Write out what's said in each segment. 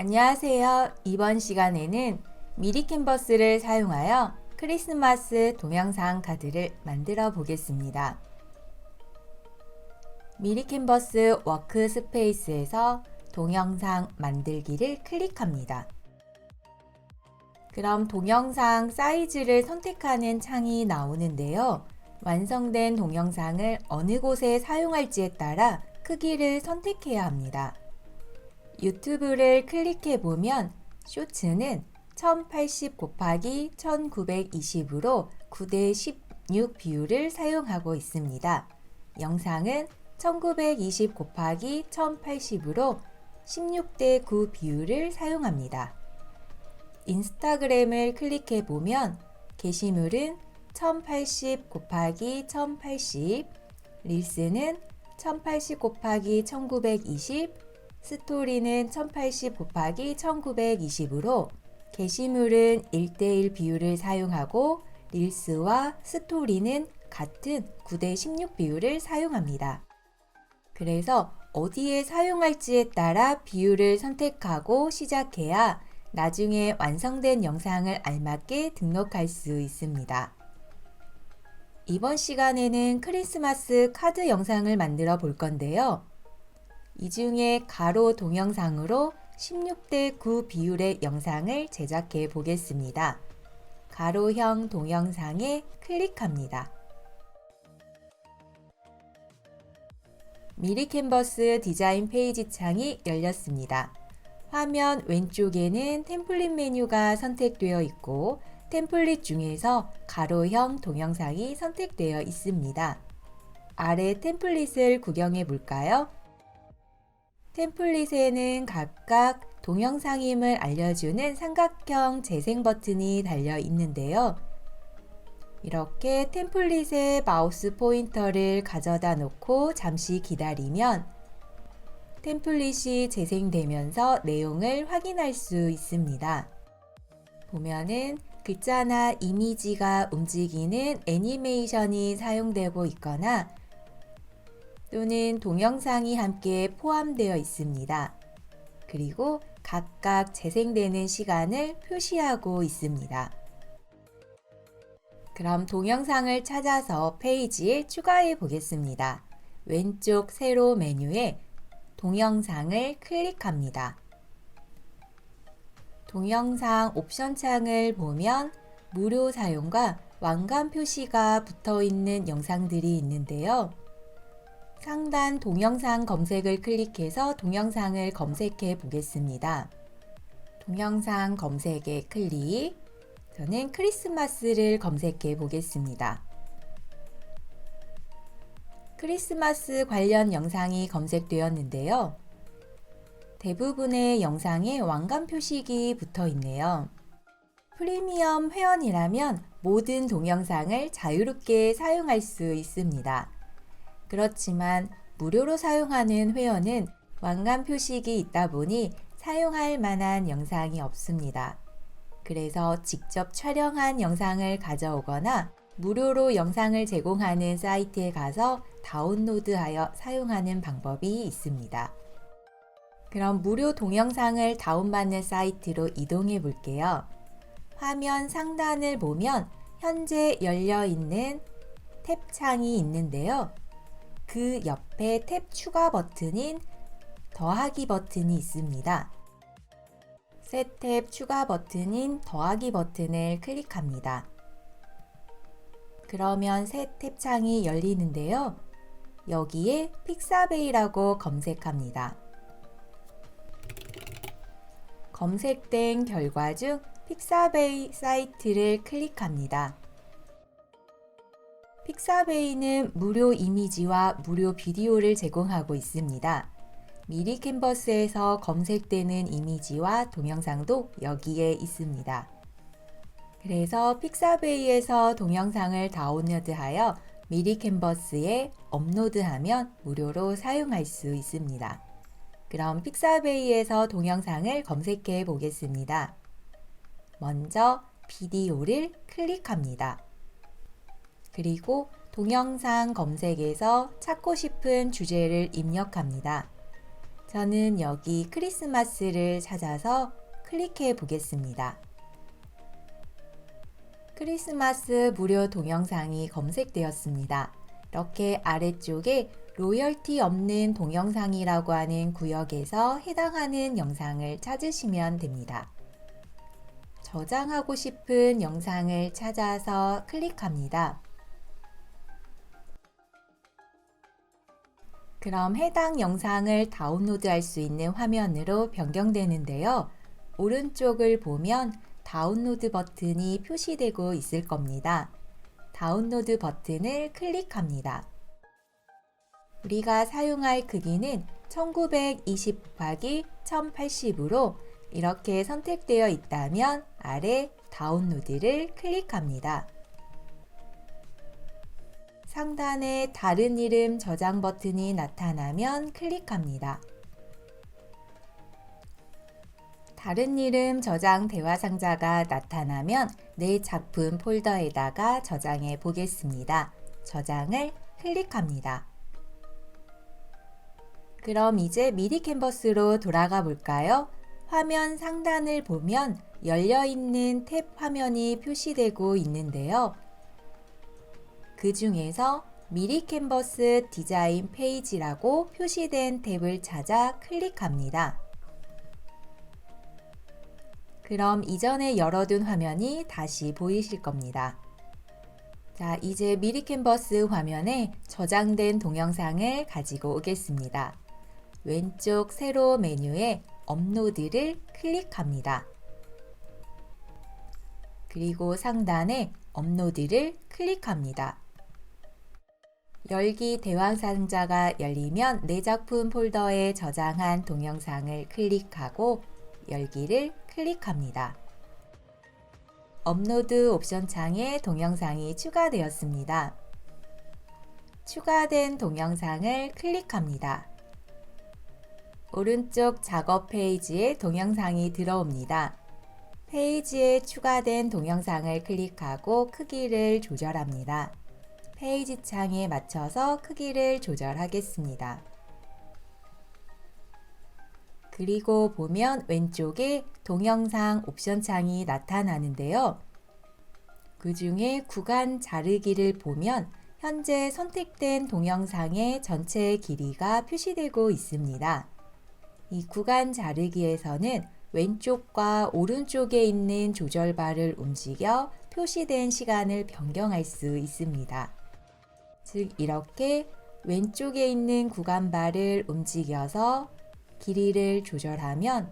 안녕하세요. 이번 시간에는 미리 캔버스를 사용하여 크리스마스 동영상 카드를 만들어 보겠습니다. 미리 캔버스 워크스페이스에서 동영상 만들기를 클릭합니다. 그럼 동영상 사이즈를 선택하는 창이 나오는데요. 완성된 동영상을 어느 곳에 사용할지에 따라 크기를 선택해야 합니다. 유튜브를 클릭해 보면 쇼츠는 1080 곱하기 1920으로 9대 16 비율을 사용하고 있습니다. 영상은 1920 곱하기 1080으로 16대 9 비율을 사용합니다. 인스타그램을 클릭해 보면 게시물은 1080 곱하기 1080, 릴스는 1080 곱하기 1920, 스토리는 1080 곱하기 1920으로 게시물은 1대1 비율을 사용하고 릴스와 스토리는 같은 9대 16 비율을 사용합니다. 그래서 어디에 사용할지에 따라 비율을 선택하고 시작해야 나중에 완성된 영상을 알맞게 등록할 수 있습니다. 이번 시간에는 크리스마스 카드 영상을 만들어 볼 건데요. 이 중에 가로 동영상으로 16대 9 비율의 영상을 제작해 보겠습니다. 가로형 동영상에 클릭합니다. 미리 캔버스 디자인 페이지 창이 열렸습니다. 화면 왼쪽에는 템플릿 메뉴가 선택되어 있고 템플릿 중에서 가로형 동영상이 선택되어 있습니다. 아래 템플릿을 구경해 볼까요? 템플릿에는 각각 동영상임을 알려주는 삼각형 재생 버튼이 달려 있는데요. 이렇게 템플릿에 마우스 포인터를 가져다 놓고 잠시 기다리면 템플릿이 재생되면서 내용을 확인할 수 있습니다. 보면은 글자나 이미지가 움직이는 애니메이션이 사용되고 있거나 또는 동영상이 함께 포함되어 있습니다. 그리고 각각 재생되는 시간을 표시하고 있습니다. 그럼 동영상을 찾아서 페이지에 추가해 보겠습니다. 왼쪽 세로 메뉴에 동영상을 클릭합니다. 동영상 옵션 창을 보면 무료 사용과 왕관 표시가 붙어 있는 영상들이 있는데요. 상단 동영상 검색을 클릭해서 동영상을 검색해 보겠습니다. 동영상 검색에 클릭. 저는 크리스마스를 검색해 보겠습니다. 크리스마스 관련 영상이 검색되었는데요. 대부분의 영상에 왕관 표식이 붙어 있네요. 프리미엄 회원이라면 모든 동영상을 자유롭게 사용할 수 있습니다. 그렇지만 무료로 사용하는 회원은 왕관 표식이 있다 보니 사용할 만한 영상이 없습니다. 그래서 직접 촬영한 영상을 가져오거나 무료로 영상을 제공하는 사이트에 가서 다운로드하여 사용하는 방법이 있습니다. 그럼 무료 동영상을 다운받는 사이트로 이동해 볼게요. 화면 상단을 보면 현재 열려 있는 탭 창이 있는데요. 그 옆에 탭 추가 버튼인 더하기 버튼이 있습니다. 새 탭 추가 버튼인 더하기 버튼을 클릭합니다. 그러면 새 탭 창이 열리는데요. 여기에 픽사베이라고 검색합니다. 검색된 결과 중 픽사베이 사이트를 클릭합니다. 픽사베이는 무료 이미지와 무료 비디오를 제공하고 있습니다. 미리 캔버스에서 검색되는 이미지와 동영상도 여기에 있습니다. 그래서 픽사베이에서 동영상을 다운로드하여 미리 캔버스에 업로드하면 무료로 사용할 수 있습니다. 그럼 픽사베이에서 동영상을 검색해 보겠습니다. 먼저 비디오를 클릭합니다. 그리고 동영상 검색에서 찾고 싶은 주제를 입력합니다. 저는 여기 크리스마스를 찾아서 클릭해 보겠습니다. 크리스마스 무료 동영상이 검색되었습니다. 이렇게 아래쪽에 로열티 없는 동영상이라고 하는 구역에서 해당하는 영상을 찾으시면 됩니다. 저장하고 싶은 영상을 찾아서 클릭합니다. 그럼 해당 영상을 다운로드할 수 있는 화면으로 변경되는데요. 오른쪽을 보면 다운로드 버튼이 표시되고 있을 겁니다. 다운로드 버튼을 클릭합니다. 우리가 사용할 크기는 1920x1080으로 이렇게 선택되어 있다면 아래 다운로드를 클릭합니다. 상단에 다른 이름 저장 버튼이 나타나면 클릭합니다. 다른 이름 저장 대화 상자가 나타나면 내 작품 폴더에다가 저장해 보겠습니다. 저장을 클릭합니다. 그럼 이제 미리 캔버스로 돌아가 볼까요? 화면 상단을 보면 열려있는 탭 화면이 표시되고 있는데요. 그 중에서 미리 캔버스 디자인 페이지라고 표시된 탭을 찾아 클릭합니다. 그럼 이전에 열어둔 화면이 다시 보이실 겁니다. 자, 이제 미리 캔버스 화면에 저장된 동영상을 가지고 오겠습니다. 왼쪽 세로 메뉴에 업로드를 클릭합니다. 그리고 상단에 업로드를 클릭합니다. 열기 대화 상자가 열리면 내 작품 폴더에 저장한 동영상을 클릭하고 열기를 클릭합니다. 업로드 옵션 창에 동영상이 추가되었습니다. 추가된 동영상을 클릭합니다. 오른쪽 작업 페이지에 동영상이 들어옵니다. 페이지에 추가된 동영상을 클릭하고 크기를 조절합니다. 페이지 창에 맞춰서 크기를 조절하겠습니다. 그리고 보면 왼쪽에 동영상 옵션 창이 나타나는데요. 그 중에 구간 자르기를 보면 현재 선택된 동영상의 전체 길이가 표시되고 있습니다. 이 구간 자르기에서는 왼쪽과 오른쪽에 있는 조절바를 움직여 표시된 시간을 변경할 수 있습니다. 즉 이렇게 왼쪽에 있는 구간바를 움직여서 길이를 조절하면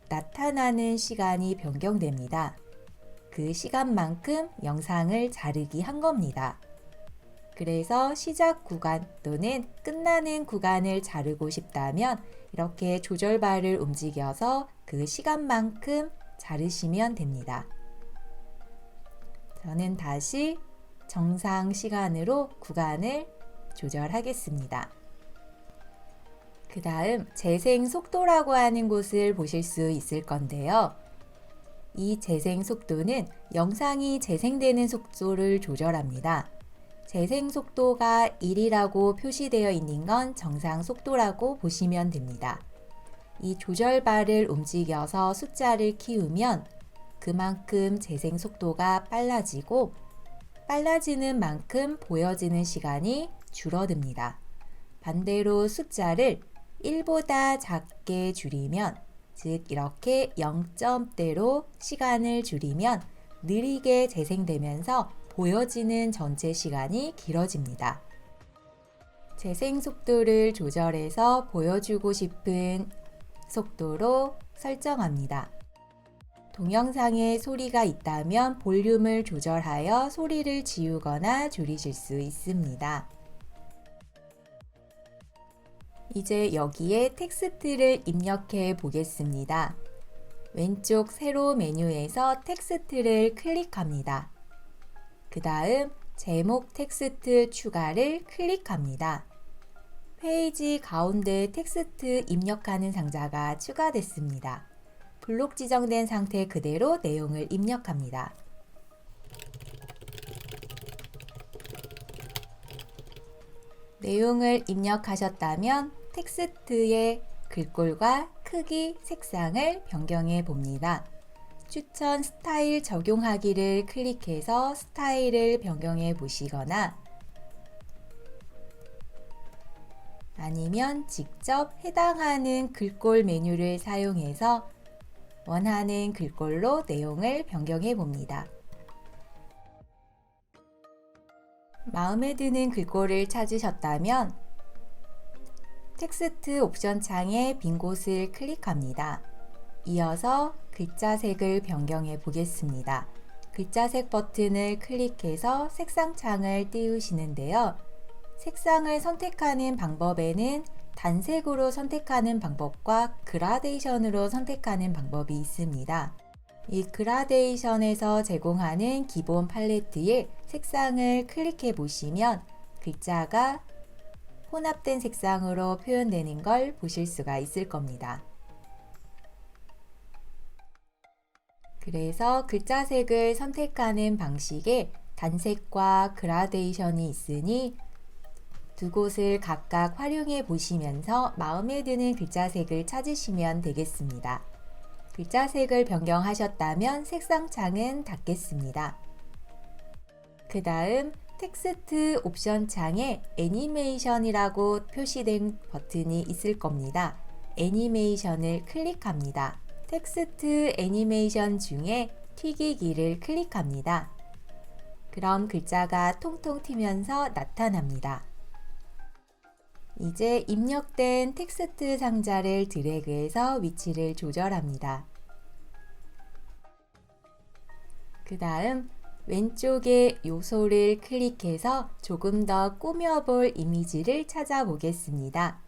나타나는 시간이 변경됩니다. 그 시간만큼 영상을 자르기 한 겁니다. 그래서 시작 구간 또는 끝나는 구간을 자르고 싶다면 이렇게 조절바를 움직여서 그 시간만큼 자르시면 됩니다. 저는 다시 정상 시간으로 구간을 조절하겠습니다. 그 다음 재생 속도라고 하는 곳을 보실 수 있을 건데요. 이 재생 속도는 영상이 재생되는 속도를 조절합니다. 재생 속도가 1이라고 표시되어 있는 건 정상 속도라고 보시면 됩니다. 이 조절바를 움직여서 숫자를 키우면 그만큼 재생 속도가 빨라지고 빨라지는 만큼 보여지는 시간이 줄어듭니다. 반대로 숫자를 1보다 작게 줄이면 즉 이렇게 0점대로 시간을 줄이면 느리게 재생되면서 보여지는 전체 시간이 길어집니다. 재생 속도를 조절해서 보여주고 싶은 속도로 설정합니다. 동영상에 소리가 있다면 볼륨을 조절하여 소리를 지우거나 줄이실 수 있습니다. 이제 여기에 텍스트를 입력해 보겠습니다. 왼쪽 세로 메뉴에서 텍스트를 클릭합니다. 그 다음 제목 텍스트 추가를 클릭합니다. 페이지 가운데 텍스트 입력하는 상자가 추가됐습니다. 블록 지정된 상태 그대로 내용을 입력합니다. 내용을 입력하셨다면 텍스트에 글꼴과 크기, 색상을 변경해 봅니다. 추천 스타일 적용하기를 클릭해서 스타일을 변경해 보시거나 아니면 직접 해당하는 글꼴 메뉴를 사용해서 원하는 글꼴로 내용을 변경해 봅니다. 마음에 드는 글꼴을 찾으셨다면 텍스트 옵션 창에 빈 곳을 클릭합니다. 이어서 글자색을 변경해 보겠습니다. 글자색 버튼을 클릭해서 색상 창을 띄우시는데요. 색상을 선택하는 방법에는 단색으로 선택하는 방법과 그라데이션으로 선택하는 방법이 있습니다. 이 그라데이션에서 제공하는 기본 팔레트에 색상을 클릭해 보시면 글자가 혼합된 색상으로 표현되는 걸 보실 수가 있을 겁니다. 그래서 글자색을 선택하는 방식에 단색과 그라데이션이 있으니 두 곳을 각각 활용해 보시면서 마음에 드는 글자색을 찾으시면 되겠습니다. 글자색을 변경하셨다면 색상 창은 닫겠습니다. 그 다음 텍스트 옵션 창에 애니메이션이라고 표시된 버튼이 있을 겁니다. 애니메이션을 클릭합니다. 텍스트 애니메이션 중에 튀기기를 클릭합니다. 그럼 글자가 통통 튀면서 나타납니다. 이제 입력된 텍스트 상자를 드래그해서 위치를 조절합니다. 그 다음 왼쪽에 요소를 클릭해서 조금 더 꾸며볼 이미지를 찾아보겠습니다.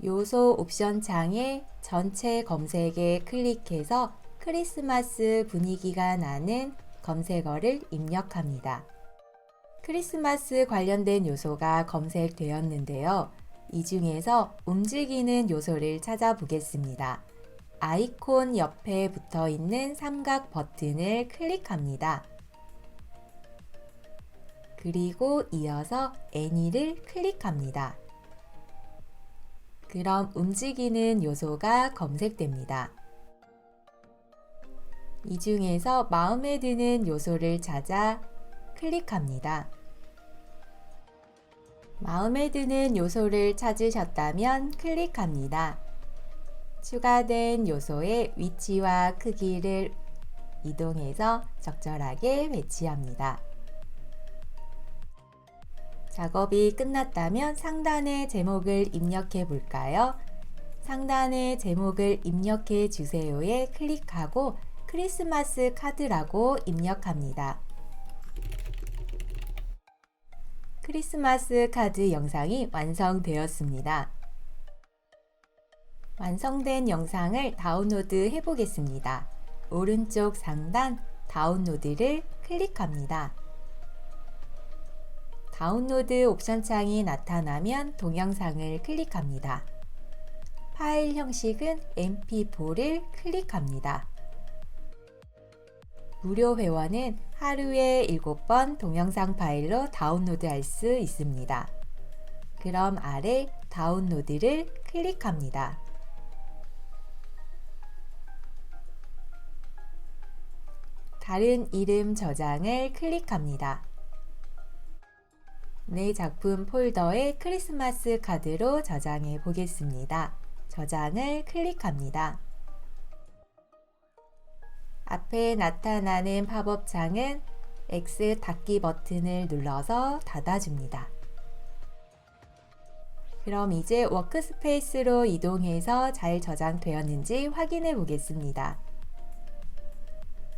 요소 옵션 창에 전체 검색에 클릭해서 크리스마스 분위기가 나는 검색어를 입력합니다. 크리스마스 관련된 요소가 검색되었는데요. 이 중에서 움직이는 요소를 찾아보겠습니다. 아이콘 옆에 붙어 있는 삼각 버튼을 클릭합니다. 그리고 이어서 애니를 클릭합니다. 그럼 움직이는 요소가 검색됩니다. 이 중에서 마음에 드는 요소를 찾아 클릭합니다. 마음에 드는 요소를 찾으셨다면 클릭합니다. 추가된 요소의 위치와 크기를 이동해서 적절하게 배치합니다. 작업이 끝났다면 상단의 제목을 입력해 볼까요? 상단의 제목을 입력해 주세요에 클릭하고 크리스마스 카드라고 입력합니다. 크리스마스 카드 영상이 완성되었습니다. 완성된 영상을 다운로드 해 보겠습니다. 오른쪽 상단 다운로드를 클릭합니다. 다운로드 옵션 창이 나타나면 동영상을 클릭합니다. 파일 형식은 mp4를 클릭합니다. 무료 회원은 하루에 7번 동영상 파일로 다운로드할 수 있습니다. 그럼 아래 다운로드를 클릭합니다. 다른 이름 저장을 클릭합니다. 내 작품 폴더에 크리스마스 카드로 저장해 보겠습니다. 저장을 클릭합니다. 앞에 나타나는 팝업 창은 X 닫기 버튼을 눌러서 닫아줍니다. 그럼 이제 워크스페이스로 이동해서 잘 저장되었는지 확인해 보겠습니다.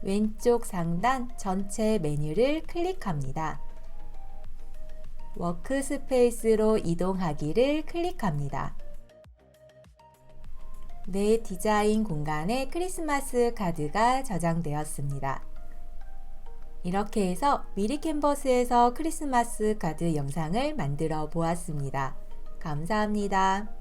왼쪽 상단 전체 메뉴를 클릭합니다. 워크스페이스로 이동하기를 클릭합니다. 내 디자인 공간에 크리스마스 카드가 저장되었습니다. 이렇게 해서 미리 캔버스에서 크리스마스 카드 영상을 만들어 보았습니다. 감사합니다.